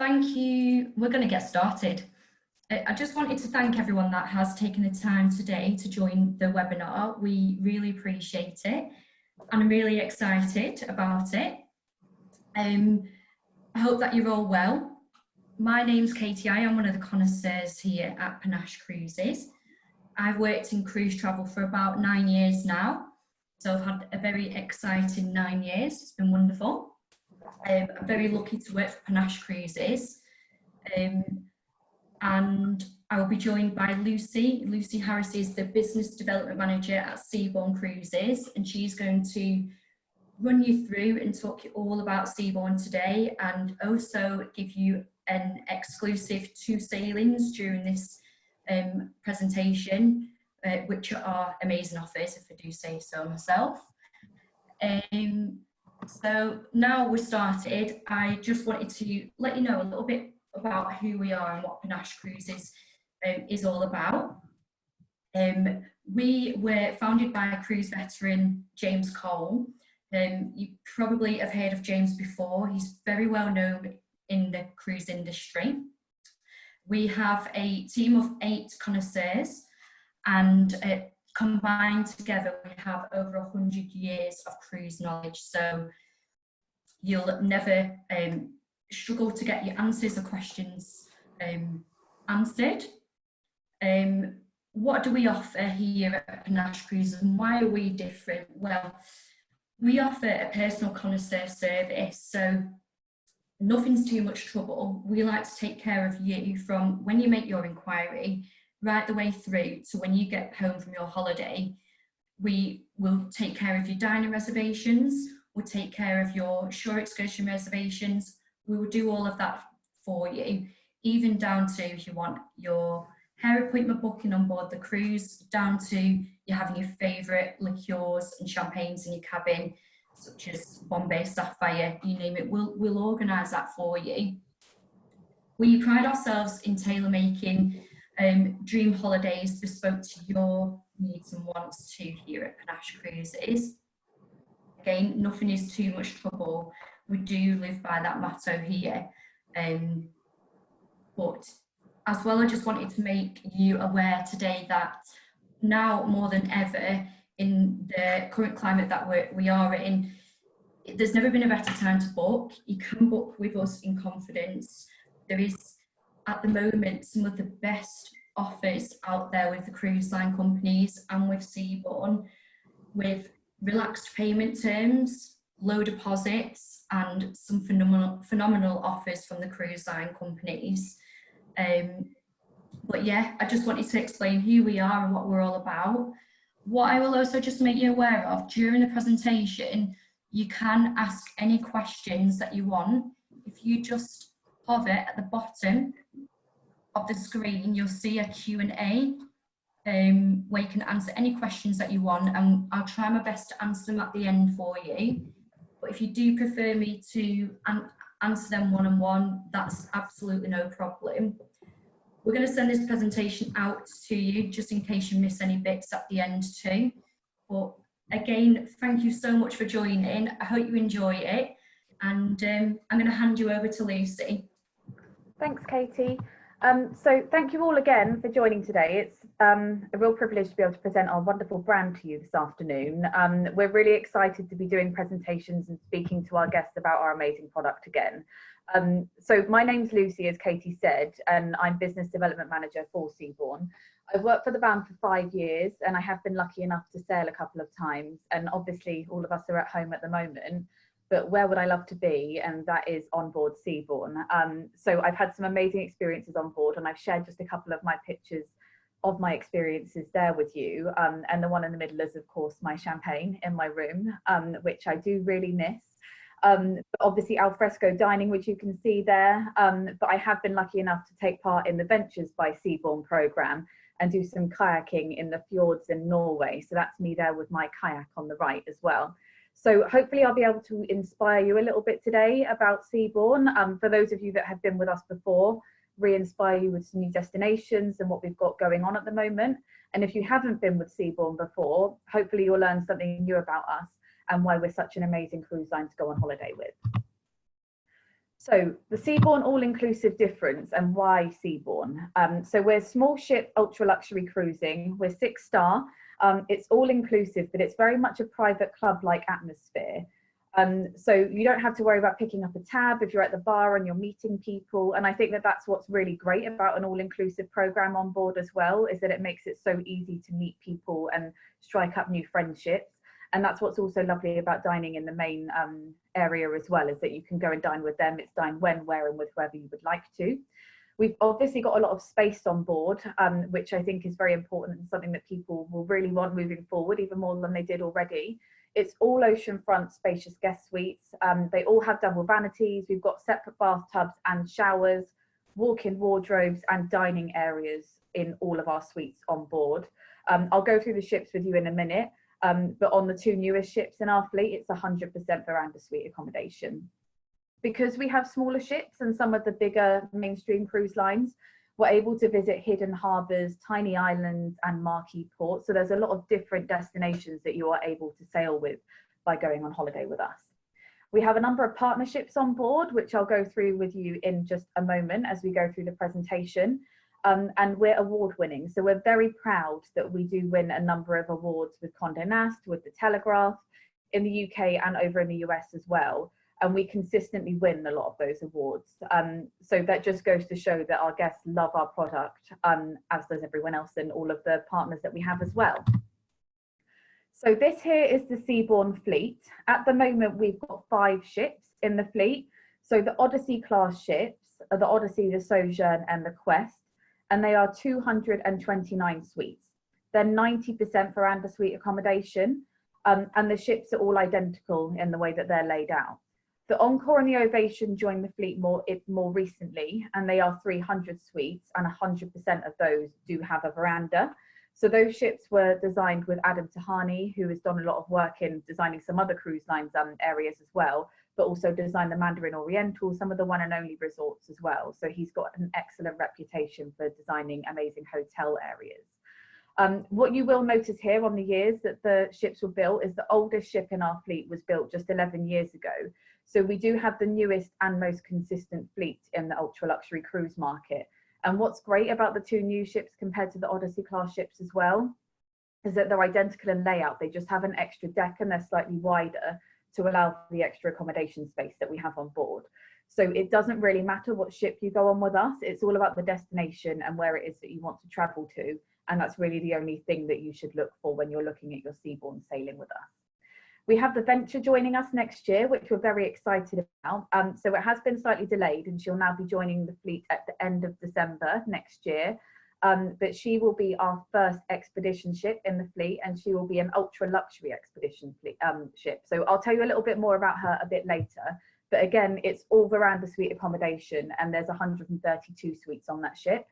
thank you. We're going to get started. I just wanted to thank everyone that has taken the time today to join the webinar. We really appreciate it, and I'm really excited about it. I hope that you're all well. My name's Katy. I am one of the connoisseurs here at Panache Cruises. I've worked in cruise travel for about 9 years now, so I've had a very exciting 9 years. It's been wonderful. I'm very lucky to work for Panache Cruises, and I will be joined by Lucy. Lucy Harris is the Business Development Manager at Seabourn Cruises, and she's going to run you through and talk you all about Seabourn today, and also give you an exclusive 2 sailings during this presentation, which are amazing offers, if I do say so myself. So now we're started, I just wanted to let you know a little bit about who we are and what Panache Cruises is all about. We were founded by a cruise veteran, James Cole. You probably have heard of James before. He's very well known in the cruise industry. We have a team of 8 connoisseurs, and combined together we have over 100 years of cruise knowledge, so you'll never struggle to get your answers or questions answered. What do we offer here at Panache Cruises, and why are we different? Well, we offer a personal connoisseur service, so nothing's too much trouble. We like to take care of you from when you make your inquiry right the way through to when you get home from your holiday. We will take care of your dining reservations, we'll take care of your shore excursion reservations. We will do all of that for you, even down to if you want your hair appointment booking on board the cruise, down to you having your favourite liqueurs and champagnes in your cabin, such as Bombay Sapphire, you name it, we'll organise that for you. We pride ourselves in tailor-making dream holidays bespoke to your needs and wants too here at Panache Cruises. Again, nothing is too much trouble. We do live by that motto here. But as well, I just wanted to make you aware today that now more than ever, in the current climate that we are in, there's never been a better time to book. You can book with us in confidence. There is, at the moment, some of the best offers out there with the cruise line companies and with Seabourn, with relaxed payment terms, low deposits, and some phenomenal offers from the cruise line companies. But yeah, I just wanted to explain who we are and what we're all about. What I will also just make you aware of, during the presentation, you can ask any questions that you want. If you just hover at the bottom of the screen, you'll see a Q&A where you can answer any questions that you want, and I'll try my best to answer them at the end for you. But if you do prefer me to answer them one-on-one, that's absolutely no problem. We're going to send this presentation out to you just in case you miss any bits at the end too. But again, thank you so much for joining. I hope you enjoy it, and I'm going to hand you over to Lucy. Thanks, Katy. So thank you all again for joining today. It's a real privilege to be able to present our wonderful brand to you this afternoon. We're really excited to be doing presentations and speaking to our guests about our amazing product again. So my name's Lucy, as Katy said, and I'm Business Development Manager for Seabourn. I've worked for the brand for 5 years, and I have been lucky enough to sail a couple of times, and obviously all of us are at home at the moment, but where would I love to be? And that is on board Seabourn. So I've had some amazing experiences on board, and I've shared just a couple of my pictures of my experiences there with you. And the one in the middle is, of course, my champagne in my room, which I do really miss. But obviously alfresco dining, which you can see there. But I have been lucky enough to take part in the Ventures by Seabourn programme and do some kayaking in the fjords in Norway. So that's me there with my kayak on the right as well. So hopefully I'll be able to inspire you a little bit today about Seabourn. For those of you that have been with us before, re-inspire you with some new destinations and what we've got going on at the moment. And if you haven't been with Seabourn before, hopefully you'll learn something new about us and why we're such an amazing cruise line to go on holiday with. So the Seabourn all-inclusive difference and why Seabourn. So we're small ship, ultra luxury cruising. We're 6-star. It's all-inclusive, but it's very much a private club-like atmosphere. So you don't have to worry about picking up a tab if you're at the bar and you're meeting people. And I think that that's what's really great about an all-inclusive program on board as well, is that it makes it so easy to meet people and strike up new friendships. And that's what's also lovely about dining in the main area as well, is that you can go and dine with them. It's dine when, where, and with whoever you would like to. We've obviously got a lot of space on board, which I think is very important and something that people will really want moving forward, even more than they did already. It's all oceanfront spacious guest suites. They all have double vanities. We've got separate bathtubs and showers, walk-in wardrobes and dining areas in all of our suites on board. I'll go through the ships with you in a minute. But on the 2 newest ships in our fleet, it's 100% veranda suite accommodation. Because we have smaller ships and some of the bigger mainstream cruise lines, we're able to visit hidden harbours, tiny islands and marquee ports. So there's a lot of different destinations that you are able to sail with by going on holiday with us. We have a number of partnerships on board, which I'll go through with you in just a moment as we go through the presentation. And we're award winning. So we're very proud that we do win a number of awards with Condé Nast, with the Telegraph, in the UK and over in the US as well. And we consistently win a lot of those awards. So that just goes to show that our guests love our product, as does everyone else and all of the partners that we have as well. So this here is the Seabourn Fleet. At the moment, we've got 5 ships in the fleet. So the Odyssey class ships are the Odyssey, the Sojourn and the Quest. And they are 229 suites. They're 90% veranda suite accommodation, and the ships are all identical in the way that they're laid out. The Encore and the Ovation joined the fleet more recently, and they are 300 suites, and 100% of those do have a veranda. So those ships were designed with Adam Tahani, who has done a lot of work in designing some other cruise lines areas as well, but also designed the Mandarin Oriental, some of the one and only resorts as well. So he's got an excellent reputation for designing amazing hotel areas. What you will notice here on the years that the ships were built is the oldest ship in our fleet was built just 11 years ago. So we do have the newest and most consistent fleet in the ultra luxury cruise market. And what's great about the 2 new ships compared to the Odyssey class ships as well, is that they're identical in layout. They just have an extra deck and they're slightly wider to allow for the extra accommodation space that we have on board. So it doesn't really matter what ship you go on with us. It's all about the destination and where it is that you want to travel to. And that's really the only thing that you should look for when you're looking at your Seabourn sailing with us. We have the Venture joining us next year, which we're very excited about. So it has been slightly delayed and she'll now be joining the fleet at the end of December next year. But she will be our first expedition ship in the fleet, and she will be an ultra luxury expedition ship. So I'll tell you a little bit more about her a bit later. But again, it's all veranda suite accommodation, and there's 132 suites on that ship.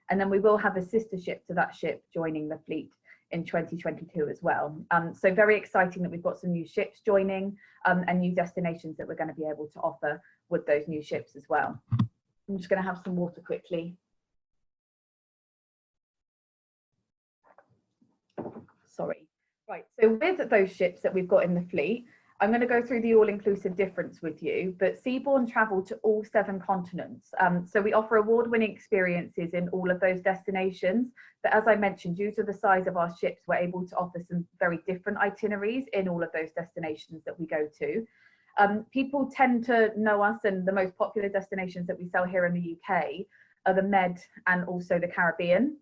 And then we will have a sister ship to that ship joining the fleet in 2022 as well. So very exciting that we've got some new ships joining and new destinations that we're going to be able to offer with those new ships as well. I'm just going to have some water quickly. Sorry. Right, so with those ships that we've got in the fleet, I'm going to go through the all-inclusive difference with you, but Seabourn travel to all 7 continents. So we offer award-winning experiences in all of those destinations. But as I mentioned, due to the size of our ships, we're able to offer some very different itineraries in all of those destinations that we go to. People tend to know us, and the most popular destinations that we sell here in the UK are the Med and also the Caribbean.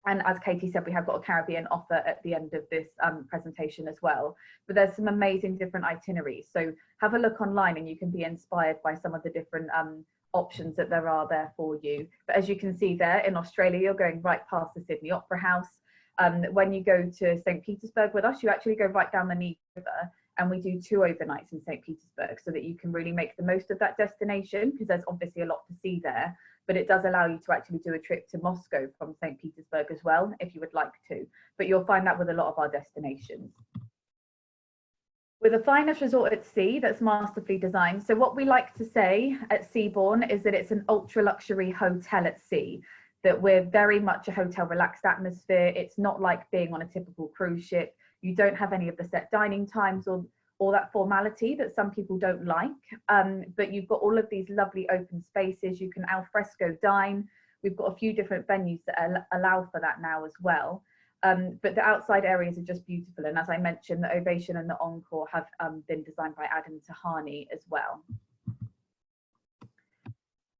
And as Katy said, we have got a Caribbean offer at the end of this presentation as well. But there's some amazing different itineraries. So have a look online and you can be inspired by some of the different options that there are there for you. But as you can see there in Australia, you're going right past the Sydney Opera House. When you go to St. Petersburg with us, you actually go right down the Niger River, and we do 2 overnights in St. Petersburg so that you can really make the most of that destination, because there's obviously a lot to see there. But it does allow you to actually do a trip to Moscow from St. Petersburg as well, if you would like to. But you'll find that with a lot of our destinations. We're the finest resort at sea that's masterfully designed. So what we like to say at Seabourn is that it's an ultra luxury hotel at sea, that we're very much a hotel relaxed atmosphere. It's not like being on a typical cruise ship. You don't have any of the set dining times or or that formality that some people don't like. But you've got all of these lovely open spaces. You can al fresco dine. We've got a few different venues that allow for that now as well. But the outside areas are just beautiful. And as I mentioned, the Ovation and the Encore have been designed by Adam Tahani as well.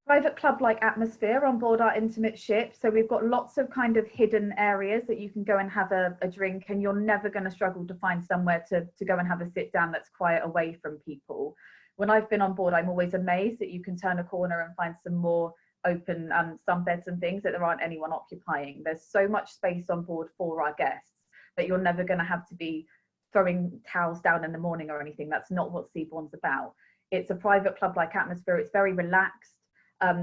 Private club-like atmosphere on board our intimate ship. So we've got lots of kind of hidden areas that you can go and have a drink, and you're never going to struggle to find somewhere to go and have a sit down that's quiet away from people. When I've been on board, I'm always amazed that you can turn a corner and find some more open sunbeds and things that there aren't anyone occupying. There's so much space on board for our guests that you're never going to have to be throwing towels down in the morning or anything. That's not what Seabourn's about. It's a private club-like atmosphere. It's very relaxed.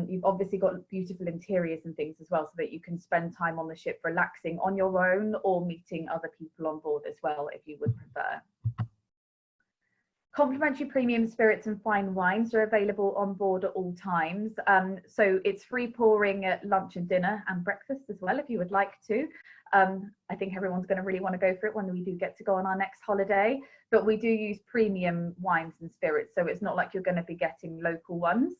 You've obviously got beautiful interiors and things as well, so that you can spend time on the ship relaxing on your own or meeting other people on board as well, if you would prefer. Complimentary premium spirits and fine wines are available on board at all times. So it's free pouring at lunch and dinner and breakfast as well, if you would like to. I think everyone's going to really want to go for it when we do get to go on our next holiday. But we do use premium wines and spirits, so it's not like you're going to be getting local ones.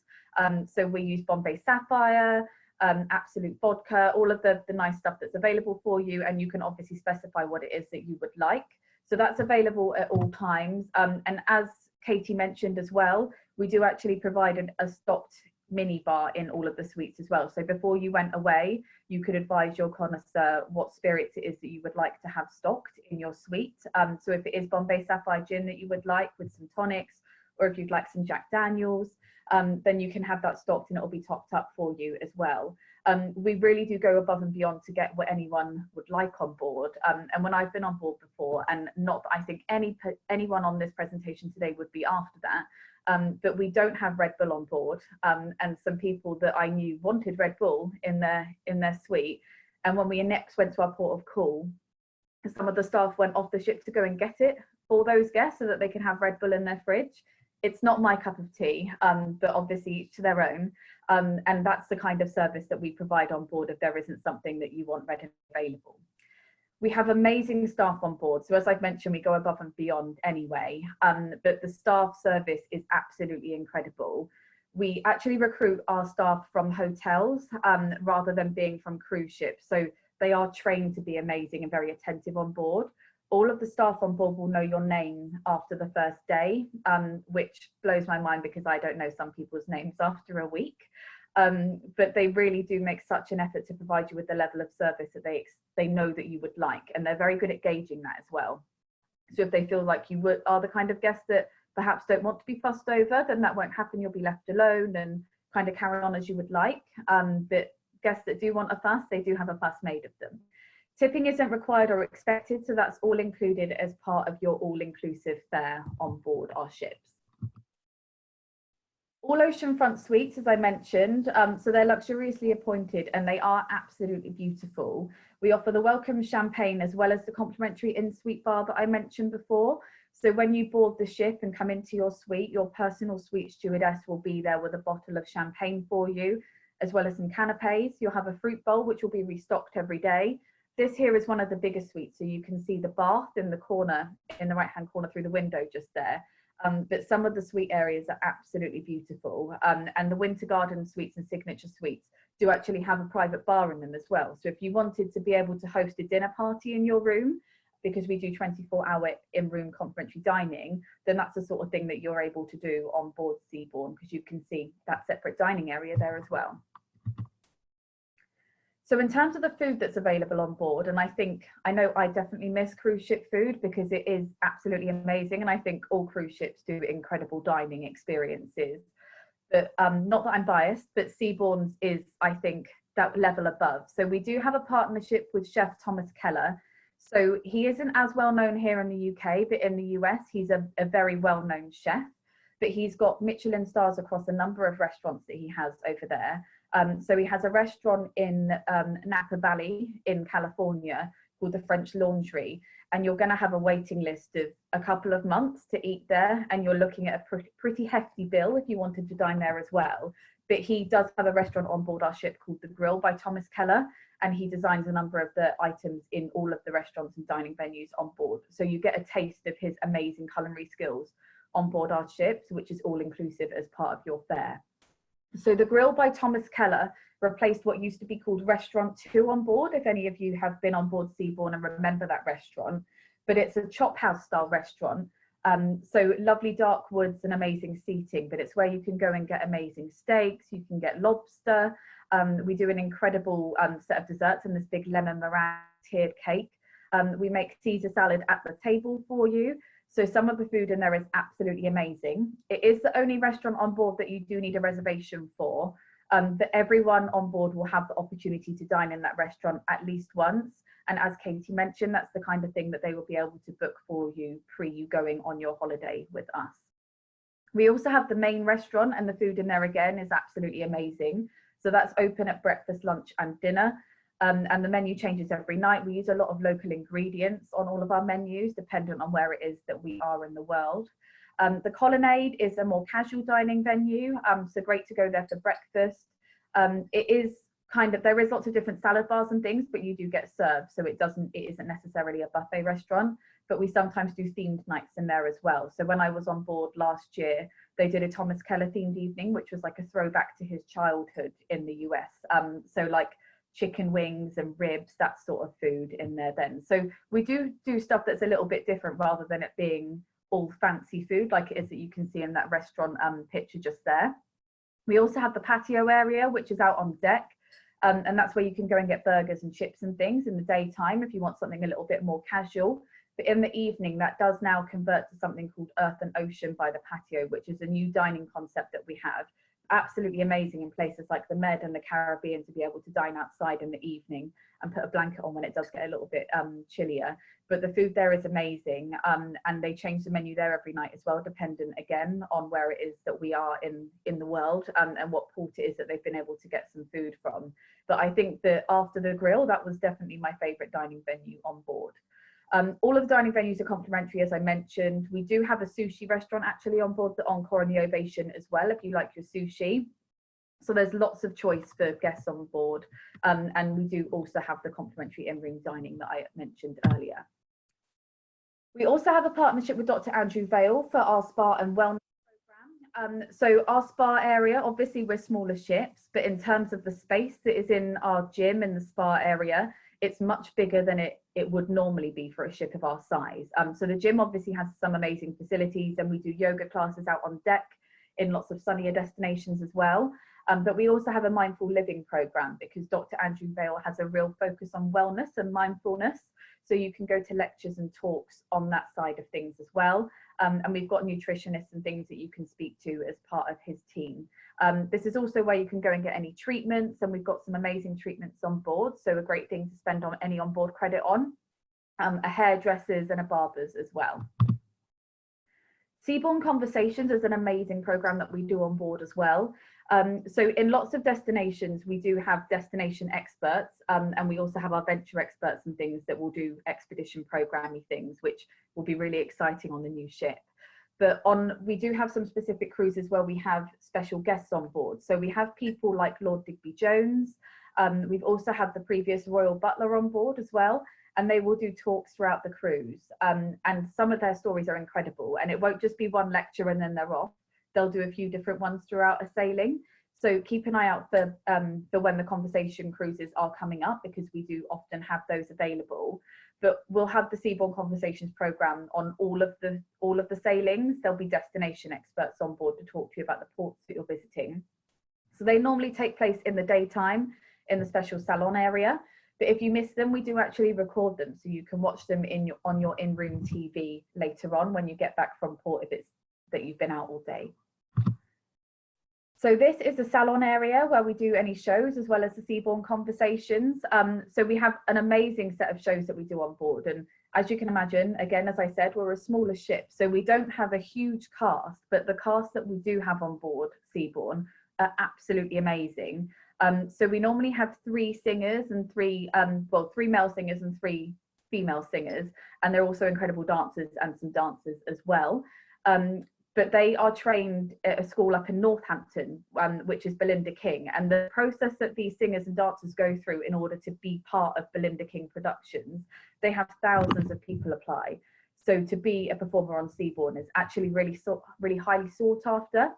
So we use Bombay Sapphire, Absolute Vodka, all of the nice stuff that's available for you, and you can obviously specify what it is that you would like. So that's available at all times. And as Katy mentioned as well, we do actually provide a stocked mini bar in all of the suites as well. So before you went away, you could advise your connoisseur what spirits it is that you would like to have stocked in your suite. So if it is Bombay Sapphire gin that you would like with some tonics, or if you'd like some Jack Daniels, then you can have that stocked and it'll be topped up for you as well. We really do go above and beyond to get what anyone would like on board. And when I've been on board before, and not that I think anyone on this presentation today would be after that, but we don't have Red Bull on board. And some people that I knew wanted Red Bull in their suite. And when we next went to our port of call, some of the staff went off the ship to go and get it for those guests so that they can have Red Bull in their fridge. It's not my cup of tea, but obviously each to their own. And that's the kind of service that we provide on board if there isn't something that you want readily available. We have amazing staff on board. So as I've mentioned, we go above and beyond anyway, but the staff service is absolutely incredible. We actually recruit our staff from hotels rather than being from cruise ships. So they are trained to be amazing and very attentive on board. All of the staff on board will know your name after the first day, which blows my mind because I don't know some people's names after a week. But they really do make such an effort to provide you with the level of service that they know that you would like, and they're very good at gauging that as well. So if they feel like you are the kind of guest that perhaps don't want to be fussed over, then that won't happen. You'll be left alone and kind of carry on as you would like. But guests that do want a fuss, they do have a fuss made of them. Tipping isn't required or expected, so that's all included as part of your all-inclusive fare on board our ships. All Oceanfront Suites, as I mentioned, so they're luxuriously appointed and they are absolutely beautiful. We offer the welcome champagne as well as the complimentary in-suite bar that I mentioned before. So when you board the ship and come into your suite, your personal suite stewardess will be there with a bottle of champagne for you, as well as some canapes. You'll have a fruit bowl, which will be restocked every day. This here is one of the biggest suites, so you can see the bath in the corner, in the right-hand corner through the window just there. But some of the suite areas are absolutely beautiful. And the Winter Garden suites and Signature suites do actually have a private bar in them as well. So if you wanted to be able to host a dinner party in your room, because we do 24-hour in-room complimentary dining, then that's the sort of thing that you're able to do on board Seabourn, because you can see that separate dining area there as well. So in terms of the food that's available on board, and I know I definitely miss cruise ship food because it is absolutely amazing, and I think all cruise ships do incredible dining experiences. But not that I'm biased, but Seabourn's is, I think, that level above. So we do have a partnership with Chef Thomas Keller. So he isn't as well known here in the UK, but in the US, he's a very well-known chef. But he's got Michelin stars across a number of restaurants that he has over there. So he has a restaurant in Napa Valley in California called the French Laundry, and you're going to have a waiting list of a couple of months to eat there, and you're looking at a pretty hefty bill if you wanted to dine there as well. but he does have a restaurant on board our ship called The Grill by Thomas Keller, and he designs a number of the items in all of the restaurants and dining venues on board. So you get a taste of his amazing culinary skills on board our ships, which is all inclusive as part of your fare. So The Grill by Thomas Keller replaced what used to be called Restaurant 2 on board, if any of you have been on board Seabourn and remember that restaurant. But it's a chop house style restaurant. So lovely dark woods and amazing seating, but it's where you can go and get amazing steaks, you can get lobster. We do an incredible set of desserts and this big lemon meringue tiered cake. We make Caesar salad at the table for you. So some of the food in there is absolutely amazing. It is the only restaurant on board that you do need a reservation for, but everyone on board will have the opportunity to dine in that restaurant at least once. And as Katie mentioned, that's the kind of thing that they will be able to book for you pre you going on your holiday with us. We also have the main restaurant, and the food in there again is absolutely amazing. So that's open at breakfast, lunch and dinner. And the menu changes every night. We use a lot of local ingredients on all of our menus, dependent on where it is that we are in the world. The Colonnade is a more casual dining venue, so great to go there for breakfast. It is kind of, there is lots of different salad bars and things, but you do get served, so it isn't necessarily a buffet restaurant, but we sometimes do themed nights in there as well. So when I was on board last year, they did a Thomas Keller themed evening, which was like a throwback to his childhood in the US. So like chicken wings and ribs, that sort of food in there then. So we do stuff that's a little bit different rather than it being all fancy food like it is that you can see in that restaurant picture just there. We also have the patio area, which is out on deck. And that's where you can go and get burgers and chips and things in the daytime if you want something a little bit more casual. But in the evening, that does now convert to something called Earth and Ocean by the Patio, which is a new dining concept that we have. Absolutely amazing in places like the Med and the Caribbean to be able to dine outside in the evening and put a blanket on when it does get a little bit chillier. But the food there is amazing, and they change the menu there every night as well, dependent again on where it is that we are in the world, and what port it is that they've been able to get some food from. But I think that after the Grill, that was definitely my favourite dining venue on board. All of the dining venues are complimentary, as I mentioned. We do have a sushi restaurant actually on board the Encore and the Ovation as well, if you like your sushi. So there's lots of choice for guests on board. And we do also have the complimentary in-room dining that I mentioned earlier. We also have a partnership with Dr. Andrew Vale for our spa and wellness program. So our spa area, obviously we're smaller ships, but in terms of the space that is in our gym in the spa area, it's much bigger than it would normally be for a ship of our size. So the gym obviously has some amazing facilities, and we do yoga classes out on deck in lots of sunnier destinations as well. But we also have a mindful living program because Dr. Andrew Vale has a real focus on wellness and mindfulness. So you can go to lectures and talks on that side of things as well. And we've got nutritionists and things that you can speak to as part of his team. This is also where you can go and get any treatments, and we've got some amazing treatments on board. So a great thing to spend on any onboard credit on, a hairdressers and a barbers as well. Seabourn Conversations is an amazing program that we do on board as well. So in lots of destinations, we do have destination experts, and we also have our venture experts and things that will do expedition programming things, which will be really exciting on the new ship. But we do have some specific cruises where we have special guests on board. So we have people like Lord Digby Jones. We've also had the previous Royal Butler on board as well, and they will do talks throughout the cruise. And some of their stories are incredible, and it won't just be one lecture and then they're off. They'll do a few different ones throughout a sailing. So keep an eye out for when the conversation cruises are coming up, because we do often have those available. But we'll have the Seabourn Conversations program on all of the sailings. There'll be destination experts on board to talk to you about the ports that you're visiting. So they normally take place in the daytime in the special salon area. But if you miss them, we do actually record them, so you can watch them on your in-room TV later on when you get back from port, if it's that you've been out all day. So this is the salon area where we do any shows, as well as the Seabourn Conversations. So we have an amazing set of shows that we do on board. And as you can imagine, again, as I said, we're a smaller ship, so we don't have a huge cast, but the cast that we do have on board Seabourn are absolutely amazing. So we normally have three singers and three male singers and three female singers, and they're also incredible dancers and some dancers as well. but they are trained at a school up in Northampton, which is Belinda King. And the process that these singers and dancers go through in order to be part of Belinda King Productions, they have thousands of people apply. So to be a performer on Seabourn is actually really highly sought after.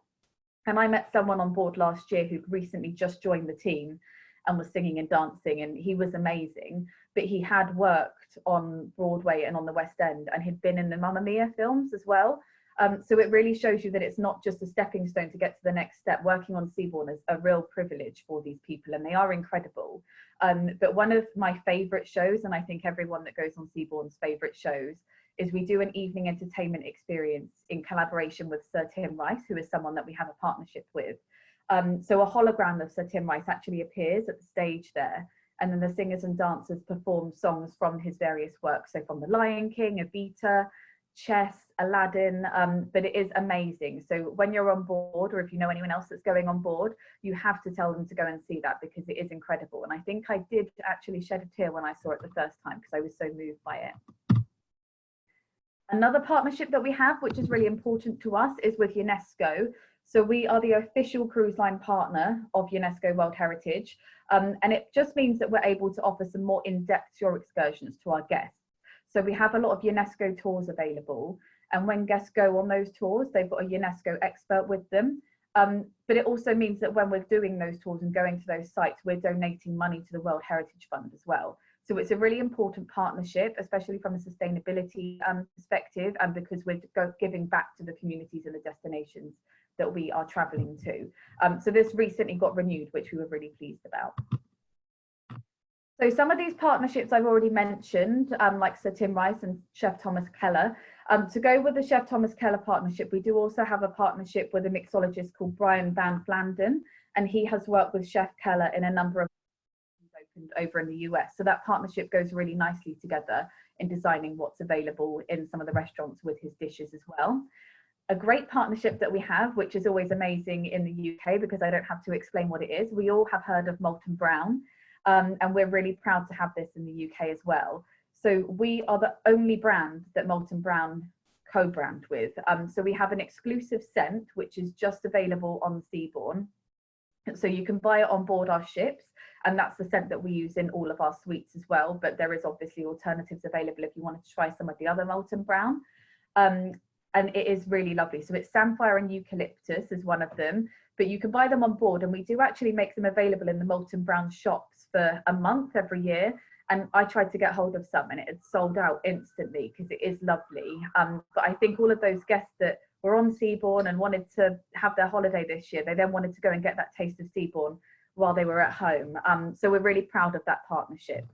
And I met someone on board last year who recently just joined the team and was singing and dancing, and he was amazing. But he had worked on Broadway and on the West End, and he'd been in the Mamma Mia films as well. So it really shows you that it's not just a stepping stone to get to the next step. Working on Seabourn is a real privilege for these people, and they are incredible. But one of my favourite shows, and I think everyone that goes on Seabourn's favourite shows, is we do an evening entertainment experience in collaboration with Sir Tim Rice, who is someone that we have a partnership with. So a hologram of Sir Tim Rice actually appears at the stage there, and then the singers and dancers perform songs from his various works, so from The Lion King, Evita, Chess, Aladdin, but it is amazing. So when you're on board, or if you know anyone else that's going on board, you have to tell them to go and see that, because it is incredible. And I think I did actually shed a tear when I saw it the first time, because I was so moved by it. Another partnership that we have, which is really important to us, is with Unesco. So we are the official cruise line partner of UNESCO World Heritage. And it just means that we're able to offer some more in-depth shore excursions to our guests. So we have a lot of UNESCO tours available. And when guests go on those tours, they've got a UNESCO expert with them. But it also means that when we're doing those tours and going to those sites, we're donating money to the World Heritage Fund as well. So it's a really important partnership, especially from a sustainability perspective, and because we're giving back to the communities and the destinations that we are traveling to. So this recently got renewed, which we were really pleased about. So some of these partnerships I've already mentioned, like Sir Tim Rice and Chef Thomas Keller. To go with the Chef Thomas Keller partnership, we do also have a partnership with a mixologist called Brian Van Vlanden, and he has worked with Chef Keller in a number of opened over in the US. So that partnership goes really nicely together in designing what's available in some of the restaurants with his dishes as well. A great partnership that we have, which is always amazing in the UK, because I don't have to explain what it is. We all have heard of Molton Brown. And we're really proud to have this in the UK as well. So we are the only brand that Molton Brown co-brand with. So we have an exclusive scent, which is just available on Seabourn. So you can buy it on board our ships, and that's the scent that we use in all of our suites as well. But there is obviously alternatives available if you wanted to try some of the other Molton Brown. And it is really lovely. So it's Samphire and Eucalyptus is one of them, but you can buy them on board, and we do actually make them available in the Molton Brown shops for a month every year. And I tried to get hold of some, and it had sold out instantly, because it is lovely. But I think all of those guests that were on Seabourn and wanted to have their holiday this year, they then wanted to go and get that taste of Seabourn while they were at home. So we're really proud of that partnership.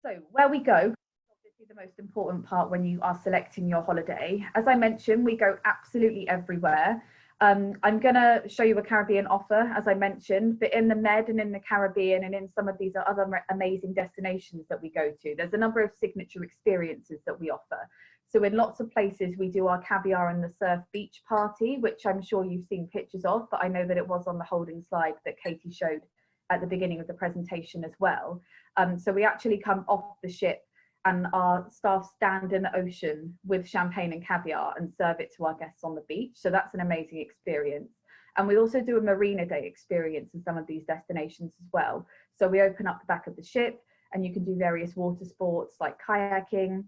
So where we go, obviously the most important part when you are selecting your holiday. As I mentioned, we go absolutely everywhere. I'm going to show you a Caribbean offer, as I mentioned, but in the Med and in the Caribbean and in some of these other amazing destinations that we go to, there's a number of signature experiences that we offer. So in lots of places, we do our caviar and the surf beach party, which I'm sure you've seen pictures of, but I know that it was on the holding slide that Katy showed at the beginning of the presentation as well. So we actually come off the ship, and our staff stand in the ocean with champagne and caviar and serve it to our guests on the beach. So that's an amazing experience. And we also do a Marina Day experience in some of these destinations as well. So we open up the back of the ship, and you can do various water sports like kayaking,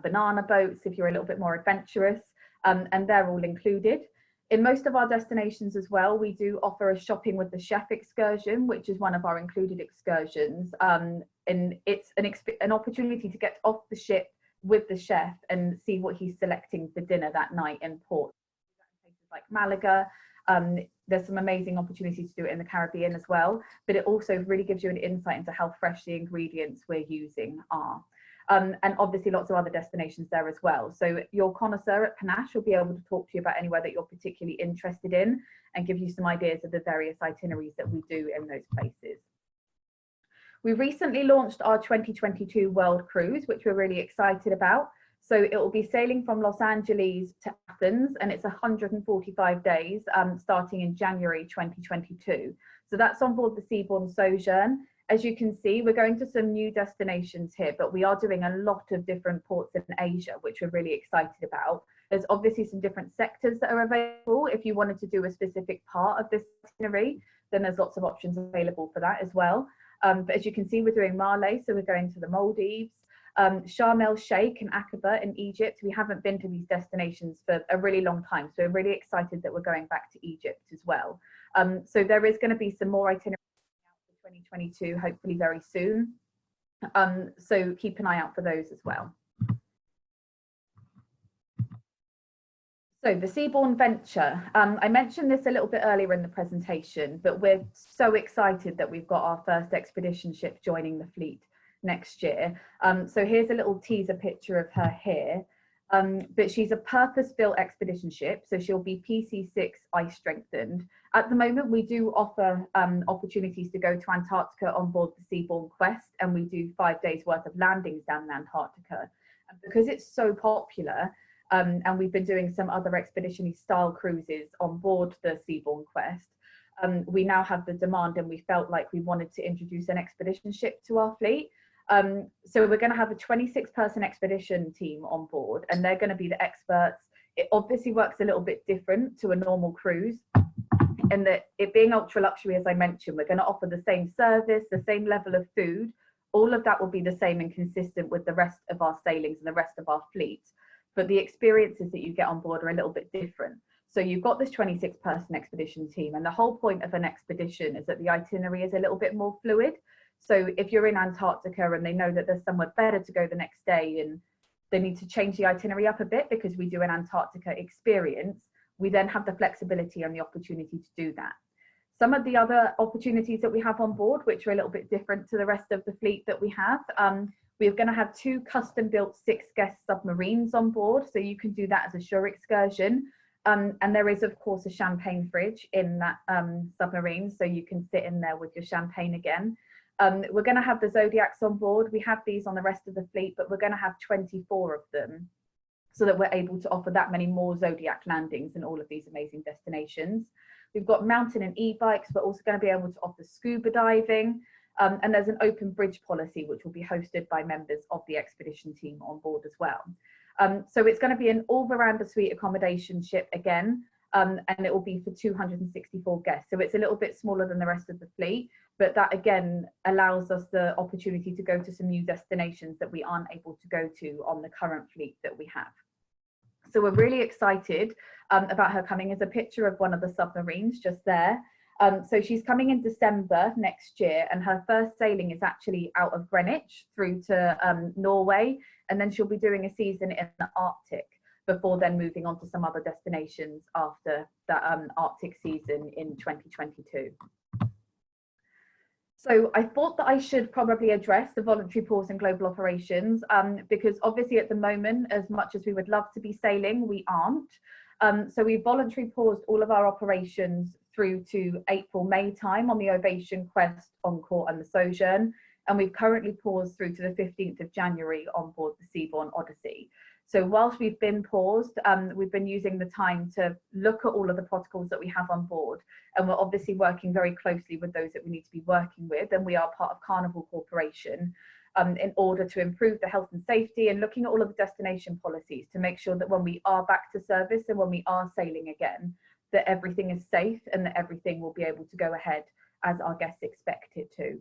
banana boats if you're a little bit more adventurous, and they're all included. In most of our destinations as well, we do offer a shopping with the chef excursion, which is one of our included excursions. And it's an opportunity to get off the ship with the chef and see what he's selecting for dinner that night in port. Places like Malaga, there's some amazing opportunities to do it in the Caribbean as well, but it also really gives you an insight into how fresh the ingredients we're using are. And obviously lots of other destinations there as well. So your connoisseur at Panache will be able to talk to you about anywhere that you're particularly interested in and give you some ideas of the various itineraries that we do in those places. We recently launched our 2022 World Cruise, which we're really excited about. So it will be sailing from Los Angeles to Athens, and it's 145 days starting in January 2022. So that's on board the Seabourn Sojourn. As you can see, we're going to some new destinations here, but we are doing a lot of different ports in Asia, which we're really excited about. There's obviously some different sectors that are available. If you wanted to do a specific part of this itinerary, then there's lots of options available for that as well. But as you can see, we're doing Male, so we're going to the Maldives, Sharm el Sheikh and Aqaba in Egypt. We haven't been to these destinations for a really long time, so we're really excited that we're going back to Egypt as well. So there is going to be some more itineraries for 2022, hopefully very soon. So keep an eye out for those as well. So the Seabourn Venture, I mentioned this a little bit earlier in the presentation, but we're so excited that we've got our first expedition ship joining the fleet next year. So here's a little teaser picture of her here, but she's a purpose-built expedition ship, so she'll be PC6 ice strengthened. At the moment, we do offer opportunities to go to Antarctica on board the Seabourn Quest, and we do 5 days worth of landings down in Antarctica. And because it's so popular, and we've been doing some other expedition style cruises on board the Seabourn Quest, we now have the demand, and we felt like we wanted to introduce an expedition ship to our fleet. So we're going to have a 26-person expedition team on board, and they're going to be the experts. It obviously works a little bit different to a normal cruise, in that it being ultra luxury, as I mentioned, we're going to offer the same service, the same level of food. All of that will be the same and consistent with the rest of our sailings and the rest of our fleet. But the experiences that you get on board are a little bit different. So you've got this 26-person expedition team, and the whole point of an expedition is that the itinerary is a little bit more fluid. So if you're in Antarctica and they know that there's somewhere better to go the next day and they need to change the itinerary up a bit because we do an Antarctica experience, we then have the flexibility and the opportunity to do that. Some of the other opportunities that we have on board, which are a little bit different to the rest of the fleet that we have, we're going to have 2 custom-built 6-guest submarines on board, so you can do that as a shore excursion. And there is, of course, a champagne fridge in that submarine, so you can sit in there with your champagne again. We're going to have the Zodiacs on board. We have these on the rest of the fleet, but we're going to have 24 of them, so that we're able to offer that many more Zodiac landings in all of these amazing destinations. We've got mountain and e-bikes. We're also going to be able to offer scuba diving. And there's an open bridge policy, which will be hosted by members of the expedition team on board as well. So it's going to be an all-veranda suite accommodation ship again, and it will be for 264 guests. So it's a little bit smaller than the rest of the fleet, but that again allows us the opportunity to go to some new destinations that we aren't able to go to on the current fleet that we have. So we're really excited about her coming. As a picture of one of the submarines just there. So she's coming in December next year, and her first sailing is actually out of Greenwich through to Norway, and then she'll be doing a season in the Arctic before then moving on to some other destinations after that Arctic season in 2022. So I thought that I should probably address the voluntary pause in global operations, because obviously at the moment, as much as we would love to be sailing, we aren't. So we voluntarily paused all of our operations through to April, May time on the Ovation, Quest, Encore and the Sojourn. And we've currently paused through to the 15th of January on board the Seabourn Odyssey. So whilst we've been paused, we've been using the time to look at all of the protocols that we have on board. And we're obviously working very closely with those that we need to be working with. And we are part of Carnival Corporation in order to improve the health and safety, and looking at all of the destination policies to make sure that when we are back to service and when we are sailing again, that everything is safe and that everything will be able to go ahead as our guests expect it to.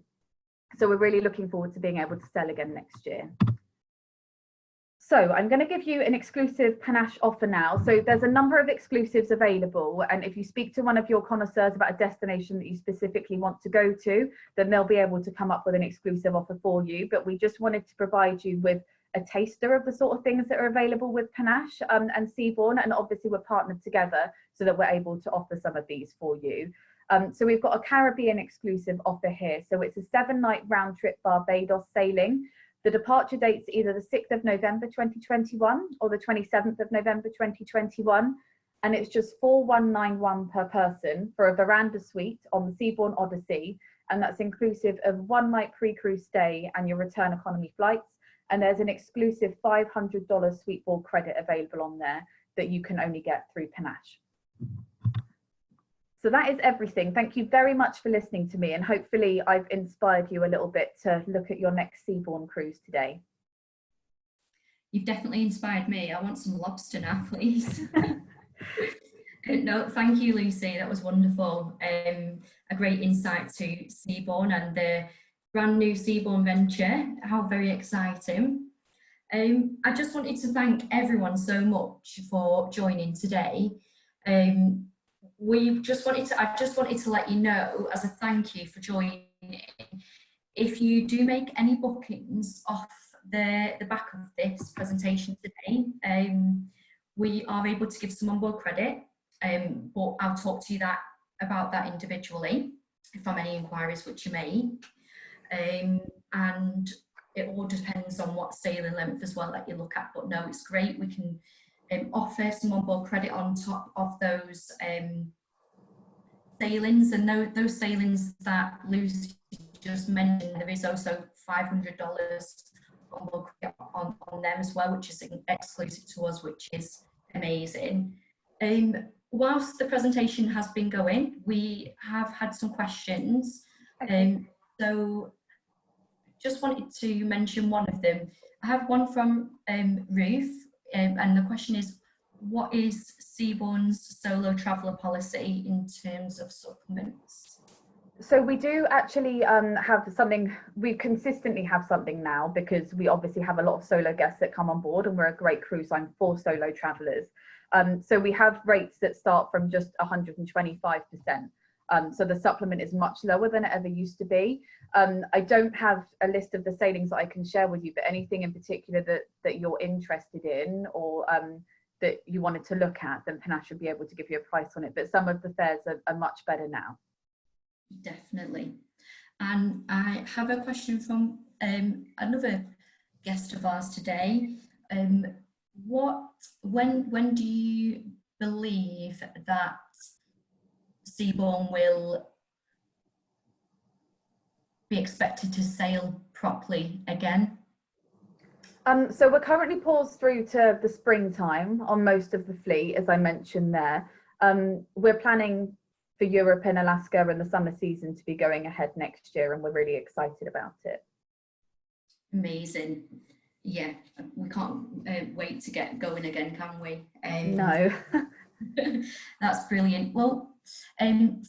So we're really looking forward to being able to sail again next year. So I'm going to give you an exclusive Panache offer now. So there's a number of exclusives available, and if you speak to one of your connoisseurs about a destination that you specifically want to go to, then they'll be able to come up with an exclusive offer for you. But we just wanted to provide you with a taster of the sort of things that are available with Panache and Seabourn, and obviously we're partnered together so that we're able to offer some of these for you. So we've got a Caribbean exclusive offer here. So it's a 7-night round trip Barbados sailing. The departure date's either the 6th of November 2021 or the 27th of November 2021, and it's just $4,191 per person for a veranda suite on the Seabourn Odyssey, and that's inclusive of 1 night pre-cruise stay and your return economy flights. And there's an exclusive $500 Sweetboard credit available on there that you can only get through Panache. So that is everything. Thank you very much for listening to me, and hopefully I've inspired you a little bit to look at your next Seabourn cruise today. you've definitely inspired me. I want some lobster now, please. No, thank you, Lucy. That was wonderful. A great insight to Seabourn and the brand new Seabourn Venture. How very exciting. I just wanted to thank everyone so much for joining today. I just wanted to let you know, as a thank you for joining, if you do make any bookings off the back of this presentation today, we are able to give some onboard credit, but I'll talk to you about that individually from any inquiries which you make. And it all depends on what sailing length as well that you look at, but no, it's great. We can offer some onboard credit on top of those sailings, and those sailings that Lucy just mentioned, there is also $500 onboard credit on them as well, which is exclusive to us, which is amazing. Whilst the presentation has been going, we have had some questions. So just wanted to mention one of them. I have one from Ruth, and the question is, what is Seabourn's solo traveller policy in terms of supplements? So we do actually have something, we consistently have something now, because we obviously have a lot of solo guests that come on board, and we're a great cruise line for solo travellers. So we have rates that start from just 125%. So the supplement is much lower than it ever used to be. I don't have a list of the sailings that I can share with you, but anything in particular that you're interested in, or that you wanted to look at, then Panache should be able to give you a price on it. But some of the fares are much better now. Definitely. And I have a question from another guest of ours today. When do you believe that Seabourn will be expected to sail properly again? So we're currently paused through to the springtime on most of the fleet, as I mentioned there. We're planning for Europe and Alaska and the summer season to be going ahead next year, and we're really excited about it. Amazing. Yeah, we can't wait to get going again, can we? No. That's brilliant. Well,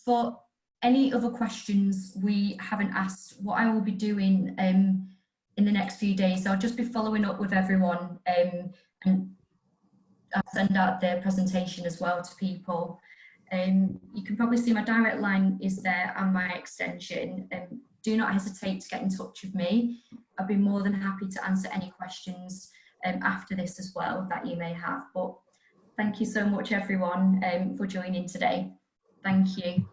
for any other questions we haven't asked, what I will be doing in the next few days, I'll just be following up with everyone, and I'll send out the presentation as well to people. You can probably see my direct line is there and my extension. Do not hesitate to get in touch with me. I'll be more than happy to answer any questions after this as well that you may have. But thank you so much, everyone, for joining today. Thank you.